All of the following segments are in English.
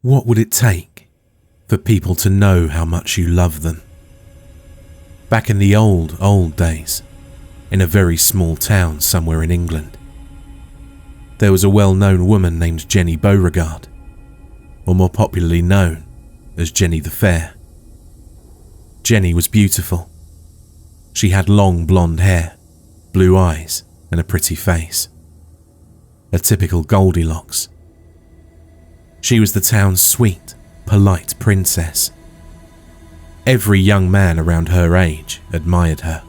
What would it take for people to know how much you love them? Back in the old days, in a very small town somewhere in England, there was a well-known woman named Jenny Beauregard, or more popularly known as Jenny the Fair. Jenny was beautiful. She had long blonde hair, blue eyes, and a pretty face. A typical Goldilocks. She was the town's sweet, polite princess. Every young man around her age admired her.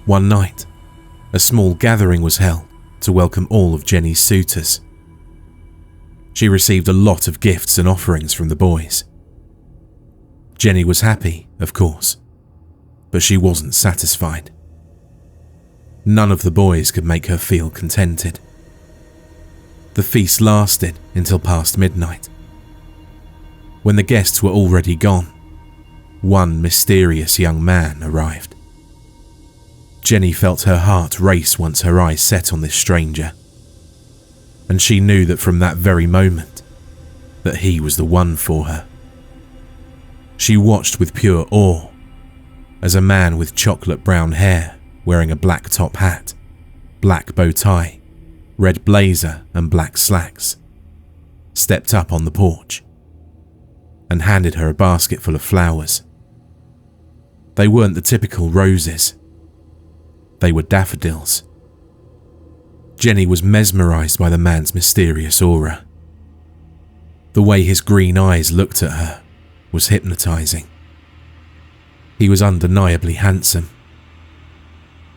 One night, a small gathering was held to welcome all of Jenny's suitors. She received a lot of gifts and offerings from the boys. Jenny was happy, of course, but she wasn't satisfied. None of the boys could make her feel contented. The feast lasted until past midnight. When the guests were already gone, one mysterious young man arrived. Jenny felt her heart race once her eyes set on this stranger, and she knew that from that very moment that he was the one for her. She watched with pure awe as a man with chocolate brown hair, wearing a black top hat, black bow tie, red blazer and black slacks, stepped up on the porch and handed her a basket full of flowers. They weren't the typical roses. They were daffodils. Jenny was mesmerized by the man's mysterious aura. The way his green eyes looked at her was hypnotizing. He was undeniably handsome.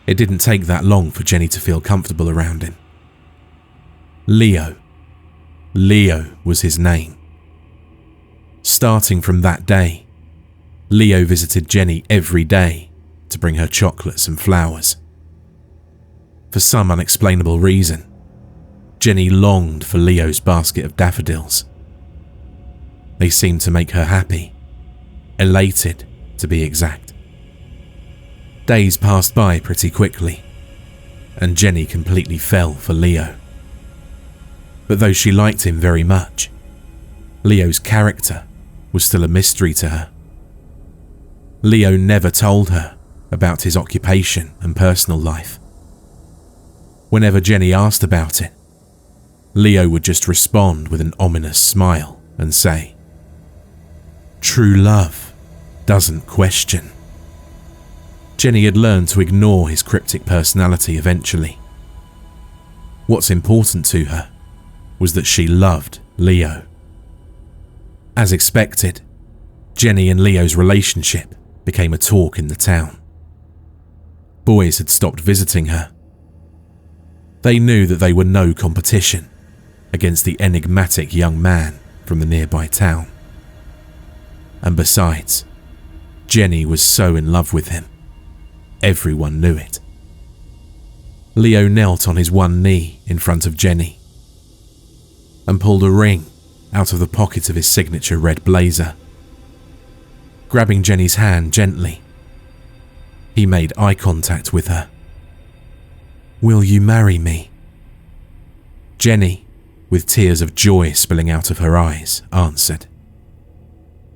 It didn't take that long for Jenny to feel comfortable around him. Leo. Leo was his name. Starting from that day, Leo visited Jenny every day to bring her chocolates and flowers. For some unexplainable reason, Jenny longed for Leo's basket of daffodils. They seemed to make her happy, elated to be exact. Days passed by pretty quickly, and Jenny completely fell for Leo. But though she liked him very much, Leo's character was still a mystery to her. Leo never told her about his occupation and personal life. Whenever Jenny asked about it, Leo would just respond with an ominous smile and say, "True love doesn't question." Jenny had learned to ignore his cryptic personality eventually. What's important to her was that she loved Leo. As expected, Jenny and Leo's relationship became a talk in the town. Boys had stopped visiting her. They knew that they were no competition against the enigmatic young man from the nearby town. And besides, Jenny was so in love with him. Everyone knew it. Leo knelt on his one knee in front of Jenny and pulled a ring out of the pocket of his signature red blazer. Grabbing Jenny's hand gently, he made eye contact with her. "Will you marry me?" Jenny, with tears of joy spilling out of her eyes, answered,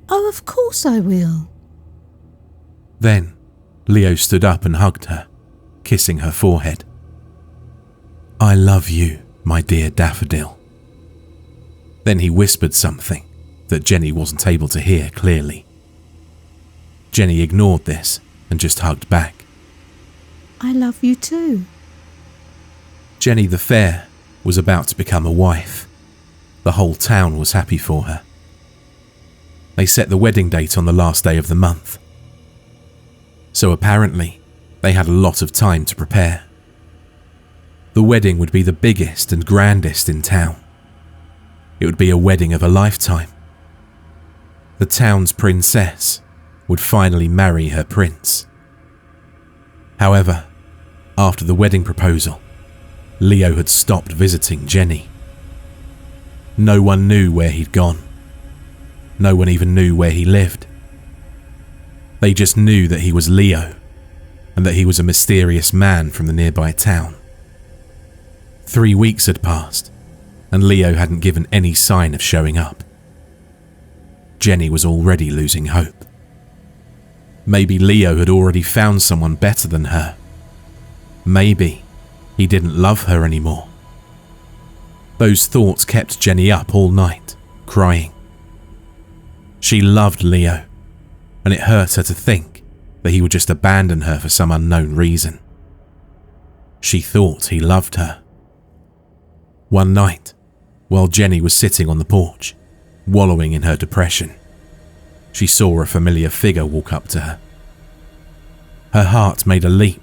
"Oh, of course I will." Then Leo stood up and hugged her, kissing her forehead. "I love you, my dear daffodil." Then he whispered something that Jenny wasn't able to hear clearly. Jenny ignored this and just hugged back. "I love you too." Jenny the Fair was about to become a wife. The whole town was happy for her. They set the wedding date on the last day of the month. So apparently, they had a lot of time to prepare. The wedding would be the biggest and grandest in town. It would be a wedding of a lifetime. The town's princess would finally marry her prince. However, after the wedding proposal, Leo had stopped visiting Jenny. No one knew where he'd gone. No one even knew where he lived. They just knew that he was Leo and that he was a mysterious man from the nearby town. 3 weeks had passed and Leo hadn't given any sign of showing up. Jenny was already losing hope. Maybe Leo had already found someone better than her. Maybe he didn't love her anymore. Those thoughts kept Jenny up all night, crying. She loved Leo, and it hurt her to think that he would just abandon her for some unknown reason. She thought he loved her. One night, while Jenny was sitting on the porch, wallowing in her depression, she saw a familiar figure walk up to her. Her heart made a leap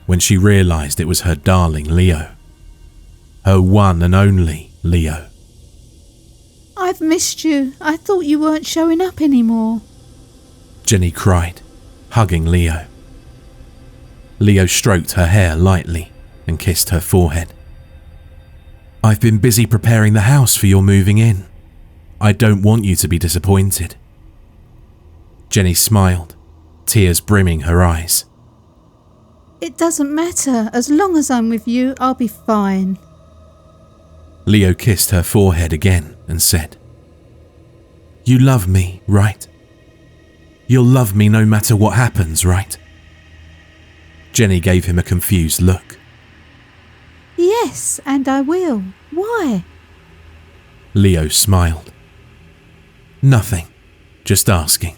when she realized it was her darling Leo. Her one and only Leo. I've missed you. I thought you weren't showing up anymore. Jenny cried, hugging Leo. Leo stroked her hair lightly and kissed her forehead. I've been busy preparing the house for your moving in. I don't want you to be disappointed. Jenny smiled, tears brimming her eyes. It doesn't matter. As long as I'm with you, I'll be fine. Leo kissed her forehead again and said, You love me, right? You'll love me no matter what happens, right? Jenny gave him a confused look. Yes, and I will. Why? Leo smiled. Nothing, just asking.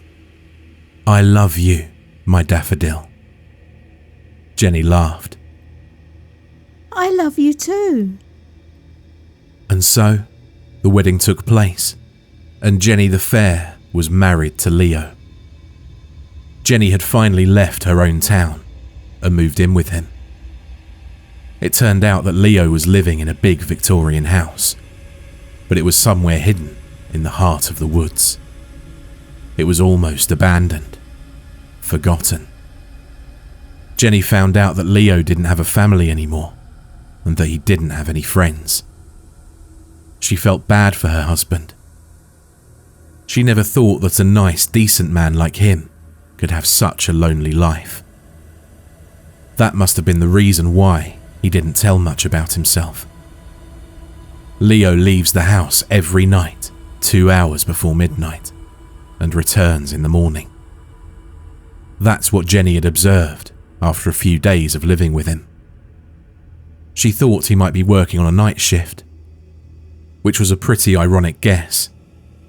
I love you, my daffodil. Jenny laughed. I love you too. And so, the wedding took place, and Jenny the Fair was married to Leo. Jenny had finally left her own town and moved in with him. It turned out that Leo was living in a big Victorian house, but it was somewhere hidden in the heart of the woods. It was almost abandoned, forgotten. Jenny found out that Leo didn't have a family anymore, and that he didn't have any friends. She felt bad for her husband. She never thought that a nice, decent man like him could have such a lonely life. That must have been the reason why he didn't tell much about himself. Leo leaves the house every night, 2 hours before midnight, and returns in the morning. That's what Jenny had observed after a few days of living with him. She thought he might be working on a night shift, which was a pretty ironic guess,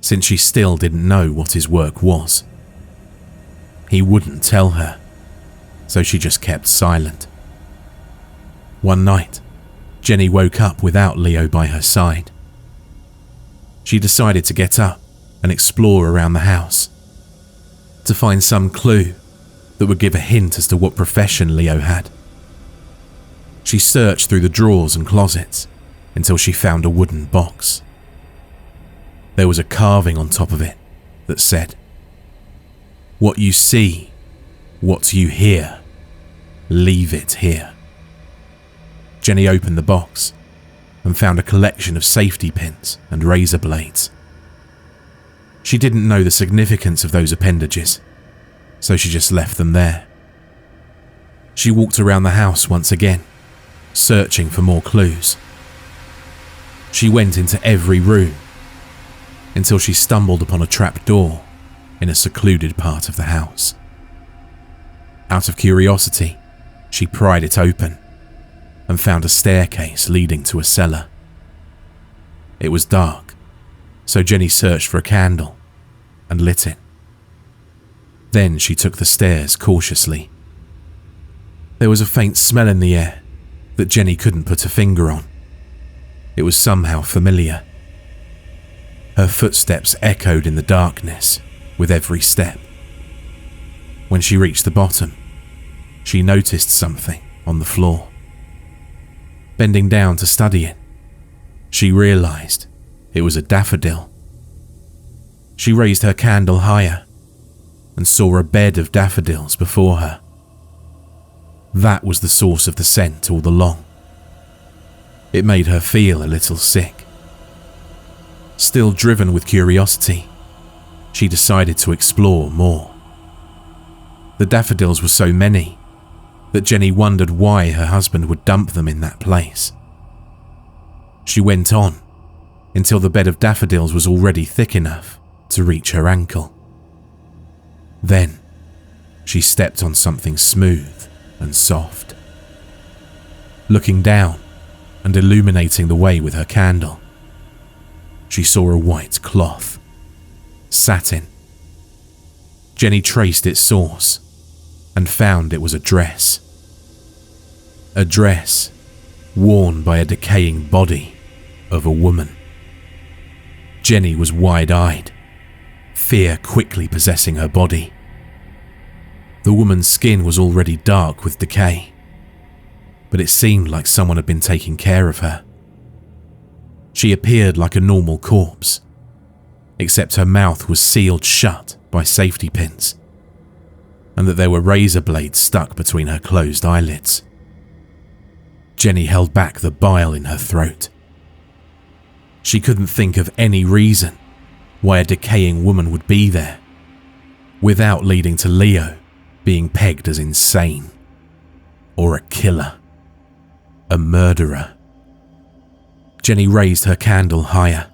since she still didn't know what his work was. He wouldn't tell her, so she just kept silent. One night, Jenny woke up without Leo by her side. She decided to get up and explore around the house, to find some clue that would give a hint as to what profession Leo had. She searched through the drawers and closets until she found a wooden box. There was a carving on top of it that said, "What you see, what you hear, leave it here." Jenny opened the box and found a collection of safety pins and razor blades. She didn't know the significance of those appendages, so she just left them there. She walked around the house once again, searching for more clues. She went into every room until she stumbled upon a trap door in a secluded part of the house. Out of curiosity, she pried it open and found a staircase leading to a cellar. It was dark, so Jenny searched for a candle and lit it. Then she took the stairs cautiously. There was a faint smell in the air that Jenny couldn't put a finger on. It was somehow familiar. Her footsteps echoed in the darkness with every step. When she reached the bottom, she noticed something on the floor. Bending down to study it, she realized it was a daffodil. She raised her candle higher and saw a bed of daffodils before her. That was the source of the scent all along. It made her feel a little sick. Still driven with curiosity, she decided to explore more. The daffodils were so many that Jenny wondered why her husband would dump them in that place. She went on until the bed of daffodils was already thick enough to reach her ankle. Then, she stepped on something smooth and soft. Looking down and illuminating the way with her candle, she saw a white cloth, satin. Jenny traced its source and found it was a dress. A dress worn by a decaying body of a woman. Jenny was wide-eyed, fear quickly possessing her body. The woman's skin was already dark with decay, but it seemed like someone had been taking care of her. She appeared like a normal corpse, except her mouth was sealed shut by safety pins, and that there were razor blades stuck between her closed eyelids. Jenny held back the bile in her throat. She couldn't think of any reason why a decaying woman would be there, without leading to Leo being pegged as insane, or a killer, a murderer. Jenny raised her candle higher.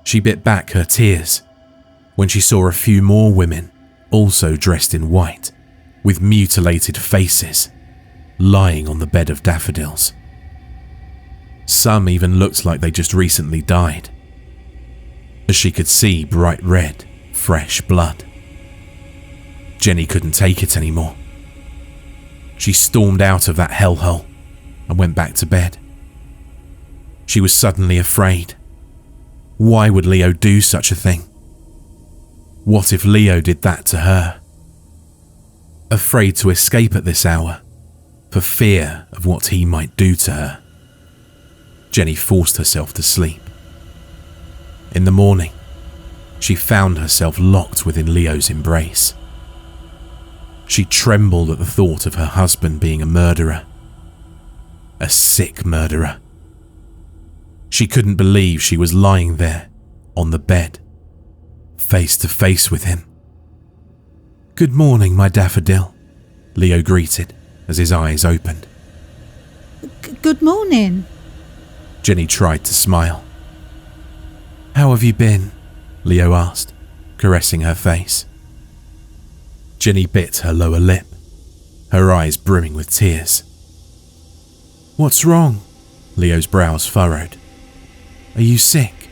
She bit back her tears when she saw a few more women, also dressed in white, with mutilated faces, lying on the bed of daffodils. Some even looked like they just recently died, as she could see bright red, fresh blood. Jenny couldn't take it anymore. She stormed out of that hellhole and went back to bed. She was suddenly afraid. Why would Leo do such a thing? What if Leo did that to her? Afraid to escape at this hour, for fear of what he might do to her, Jenny forced herself to sleep. In the morning, she found herself locked within Leo's embrace. She trembled at the thought of her husband being a murderer. A sick murderer. She couldn't believe she was lying there, on the bed, face to face with him. "Good morning, my daffodil," Leo greeted as his eyes opened. Good morning. Jenny tried to smile. "How have you been?" Leo asked, caressing her face. Jenny bit her lower lip, her eyes brimming with tears. "What's wrong?" Leo's brows furrowed. "Are you sick?"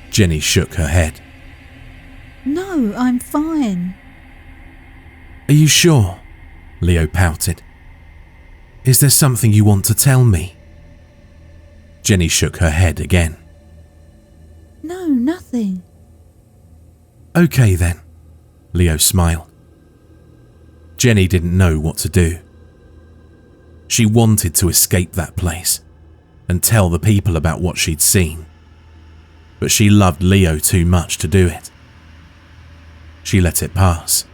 Jenny shook her head. No, I'm fine. "Are you sure?" Leo pouted. "Is there something you want to tell me?" Jenny shook her head again. No, nothing. "Okay then," Leo smiled. Jenny didn't know what to do. She wanted to escape that place and tell the people about what she'd seen, but she loved Leo too much to do it. She let it pass.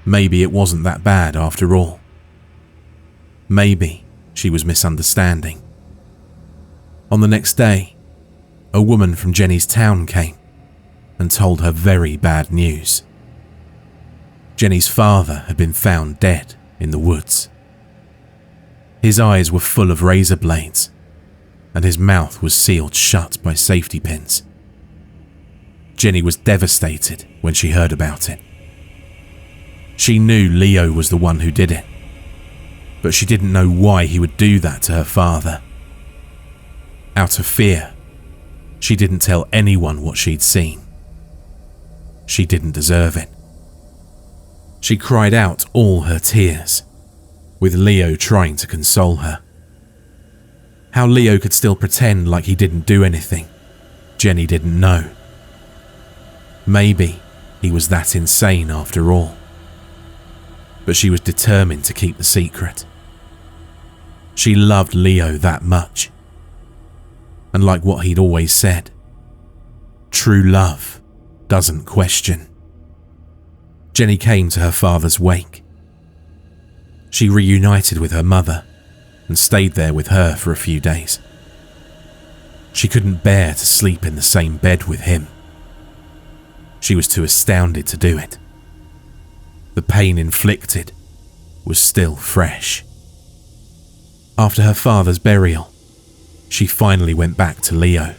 Maybe it wasn't that bad after all. Maybe she was misunderstanding. On the next day, a woman from Jenny's town came and told her very bad news. Jenny's father had been found dead in the woods. His eyes were full of razor blades, and his mouth was sealed shut by safety pins. Jenny was devastated when she heard about it. She knew Leo was the one who did it, but she didn't know why he would do that to her father. Out of fear, she didn't tell anyone what she'd seen. She didn't deserve it. She cried out all her tears, with Leo trying to console her. How Leo could still pretend like he didn't do anything, Jenny didn't know. Maybe he was that insane after all. But she was determined to keep the secret. She loved Leo that much. And like what he'd always said, true love doesn't question. Jenny came to her father's wake. She reunited with her mother and stayed there with her for a few days. She couldn't bear to sleep in the same bed with him. She was too astounded to do it. The pain inflicted was still fresh. After her father's burial, she finally went back to Leo.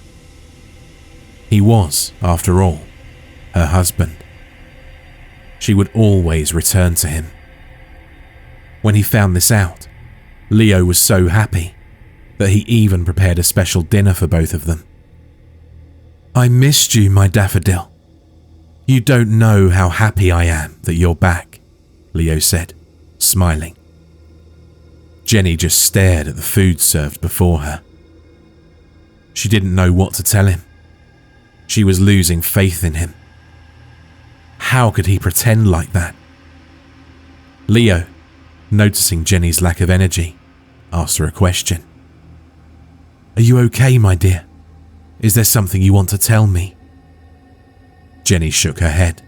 He was, after all, her husband. She would always return to him. When he found this out, Leo was so happy that he even prepared a special dinner for both of them. "I missed you, my daffodil. You don't know how happy I am that you're back," Leo said, smiling. Jenny just stared at the food served before her. She didn't know what to tell him. She was losing faith in him. How could he pretend like that? Leo, noticing Jenny's lack of energy, asked her a question. "Are you okay, my dear? Is there something you want to tell me?" Jenny shook her head.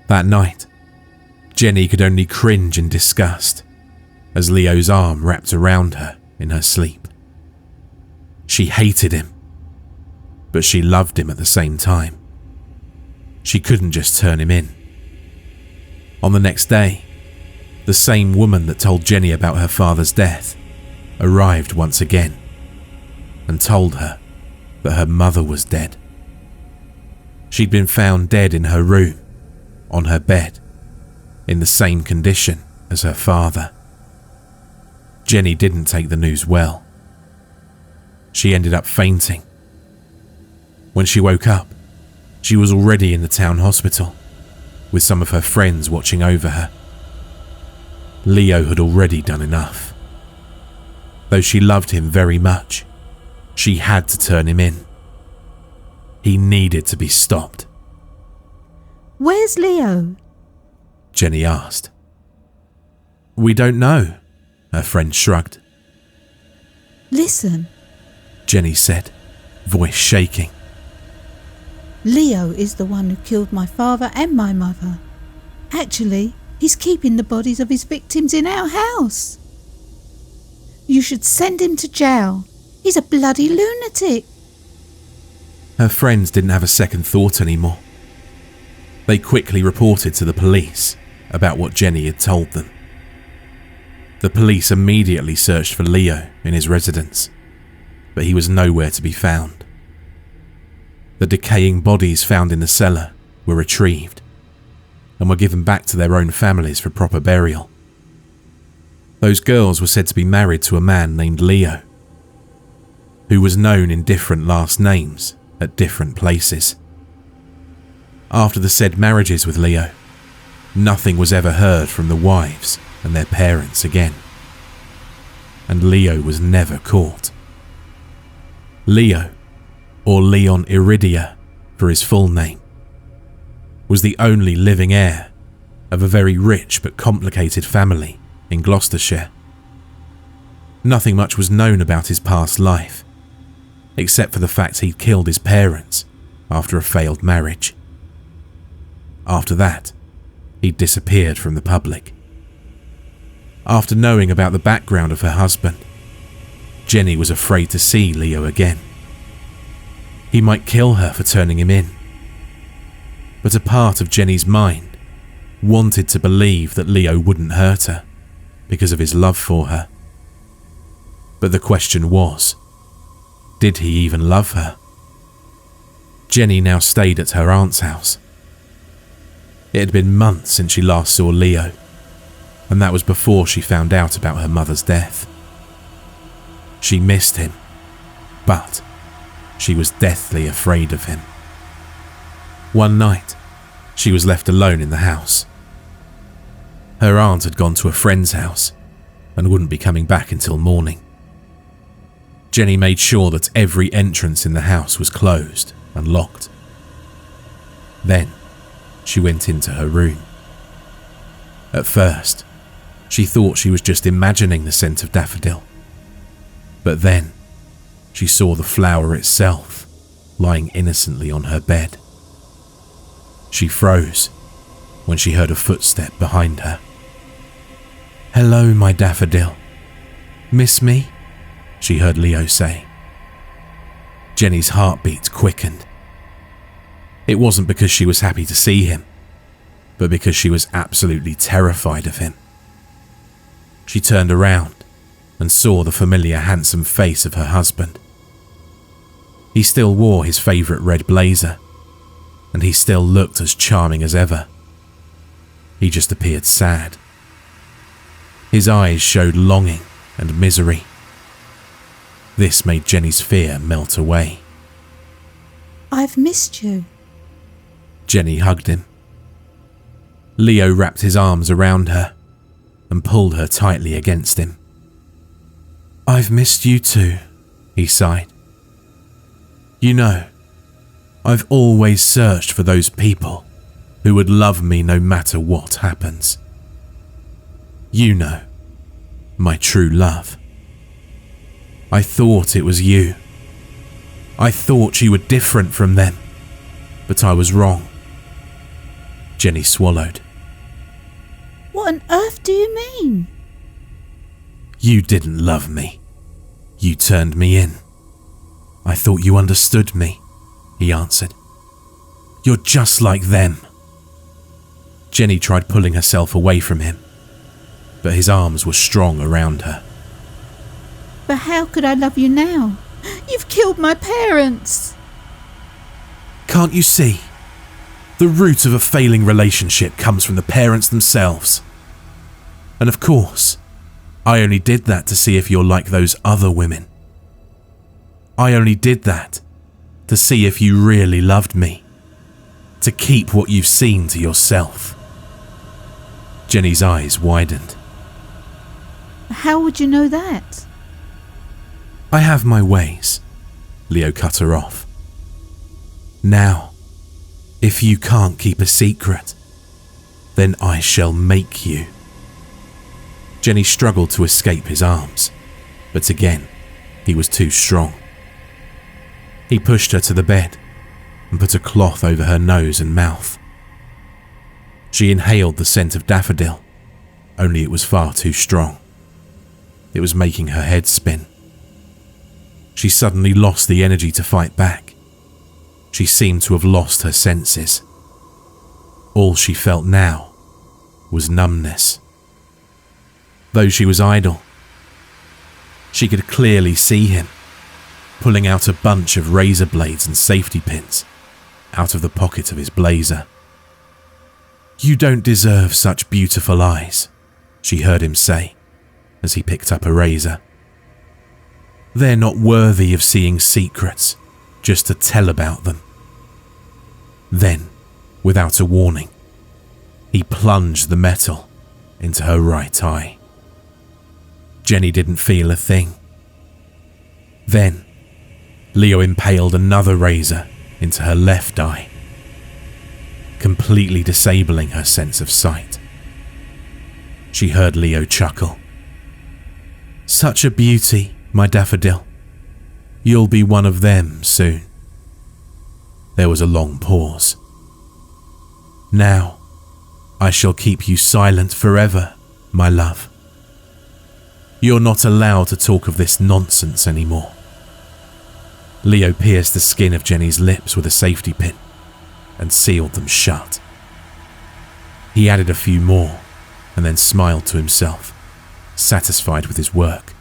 That night, Jenny could only cringe in disgust as Leo's arm wrapped around her in her sleep. She hated him, but she loved him at the same time. She couldn't just turn him in. On the next day, the same woman that told Jenny about her father's death arrived once again and told her that her mother was dead. She'd been found dead in her room, on her bed, in the same condition as her father. Jenny didn't take the news well. She ended up fainting. When she woke up, she was already in the town hospital, with some of her friends watching over her. Leo had already done enough. Though she loved him very much, she had to turn him in. He needed to be stopped. "Where's Leo?" Jenny asked. "We don't know," her friend shrugged. "Listen," Jenny said, voice shaking. "Leo is the one who killed my father and my mother. Actually, he's keeping the bodies of his victims in our house. You should send him to jail. He's a bloody lunatic." Her friends didn't have a second thought anymore. They quickly reported to the police about what Jenny had told them. The police immediately searched for Leo in his residence, but he was nowhere to be found. The decaying bodies found in the cellar were retrieved and were given back to their own families for proper burial. Those girls were said to be married to a man named Leo, who was known in different last names at different places. After the said marriages with Leo, nothing was ever heard from the wives and their parents again. And Leo was never caught. Leo, or Leon Iridia for his full name, was the only living heir of a very rich but complicated family in Gloucestershire. Nothing much was known about his past life, except for the fact he'd killed his parents after a failed marriage. After that, he'd disappeared from the public. After knowing about the background of her husband, Jenny was afraid to see Leo again. He might kill her for turning him in. But a part of Jenny's mind wanted to believe that Leo wouldn't hurt her because of his love for her. But the question was, did he even love her? Jenny now stayed at her aunt's house. It had been months since she last saw Leo, and that was before she found out about her mother's death. She missed him, but she was deathly afraid of him. One night, she was left alone in the house. Her aunt had gone to a friend's house and wouldn't be coming back until morning. Jenny made sure that every entrance in the house was closed and locked. Then, she went into her room. At first, she thought she was just imagining the scent of daffodil. But then, she saw the flower itself lying innocently on her bed. She froze when she heard a footstep behind her. "Hello, my daffodil. Miss me?" she heard Leo say. Jenny's heartbeat quickened. It wasn't because she was happy to see him, but because she was absolutely terrified of him. She turned around and saw the familiar handsome face of her husband. He still wore his favourite red blazer, and he still looked as charming as ever. He just appeared sad. His eyes showed longing and misery. This made Jenny's fear melt away. I've missed you. Jenny hugged him. Leo wrapped his arms around her and pulled her tightly against him. I've missed you too, he sighed. You know, I've always searched for those people who would love me no matter what happens. You know, my true love. I thought it was you. I thought you were different from them, but I was wrong. Jenny swallowed. What on earth do you mean? You didn't love me. You turned me in. I thought you understood me, he answered. You're just like them. Jenny tried pulling herself away from him, but his arms were strong around her. But how could I love you now? You've killed my parents. Can't you see? The root of a failing relationship comes from the parents themselves. And of course, I only did that to see if you're like those other women. I only did that to see if you really loved me, to keep what you've seen to yourself. Jenny's eyes widened. How would you know that? I have my ways, Leo cut her off. Now, if you can't keep a secret, then I shall make you. Jenny struggled to escape his arms, but again, he was too strong. He pushed her to the bed and put a cloth over her nose and mouth. She inhaled the scent of daffodil, only it was far too strong. It was making her head spin. She suddenly lost the energy to fight back. She seemed to have lost her senses. All she felt now was numbness. Though she was idle, she could clearly see him, pulling out a bunch of razor blades and safety pins out of the pocket of his blazer. You don't deserve such beautiful eyes, she heard him say as he picked up a razor. They're not worthy of seeing secrets just to tell about them. Then, without a warning, he plunged the metal into her right eye. Jenny didn't feel a thing. Then, Leo impaled another razor into her left eye, completely disabling her sense of sight. She heard Leo chuckle. Such a beauty, my daffodil. You'll be one of them soon. There was a long pause. Now, I shall keep you silent forever, my love. You're not allowed to talk of this nonsense anymore. Leo pierced the skin of Jenny's lips with a safety pin and sealed them shut. He added a few more and then smiled to himself, satisfied with his work.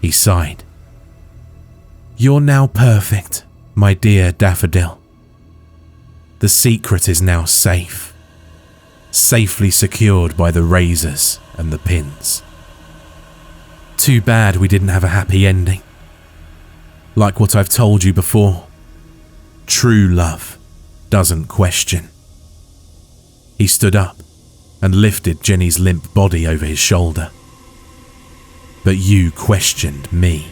He sighed. You're now perfect, my dear daffodil. The secret is now safe, safely secured by the razors and the pins. Too bad we didn't have a happy ending. Like what I've told you before, true love doesn't question. He stood up and lifted Jenny's limp body over his shoulder. But you questioned me.